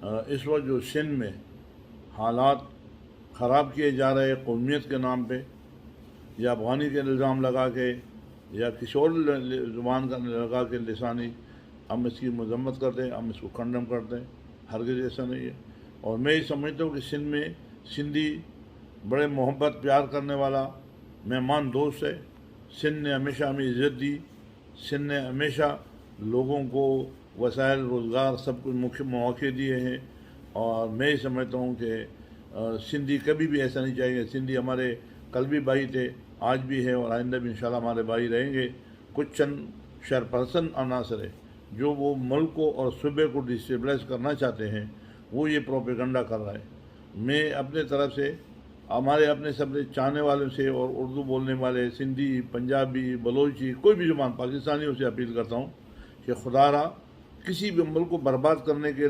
اس وقت جو سندھ میں حالات خراب کیے جا رہے قومیت کے نام پہ، یا افغانی کے الزام لگا کے، یا کسی اور زبان کا لگا کے لسانی، ہم اس کی مذمت کرتے ہیں، ہم اس کو کنڈم کرتے ہیں، ہرگز ایسا نہیں ہے۔ اور میں یہ سمجھتا ہوں کہ سندھ میں سندھی بڑے محبت پیار کرنے والا مہمان دوست ہے۔ سندھ نے ہمیشہ ہمیں عزت دی، سندھ نے ہمیشہ لوگوں کو وسائل روزگار سب کچھ مواقع دیے ہیں، اور میں یہ سمجھتا ہوں کہ سندھی کبھی بھی ایسا نہیں چاہیے۔ سندھی ہمارے کل بھی بھائی تھے، آج بھی ہے، اور آئندہ بھی انشاءاللہ ہمارے بھائی رہیں گے۔ کچھ چند شرپرسن عناصر ہے جو وہ ملک کو اور صوبے کو ڈسٹیبلائز کرنا چاہتے ہیں، وہ یہ پروپیگنڈا کر رہا ہے۔ میں اپنے طرف سے ہمارے اپنے سب چاہنے والوں سے اور اردو بولنے والے سندھی، پنجابی، بلوچی، کوئی بھی زبان پاکستانیوں سے اپیل کرتا ہوں کہ خدا را کسی بھی ملک کو برباد کرنے کے لیے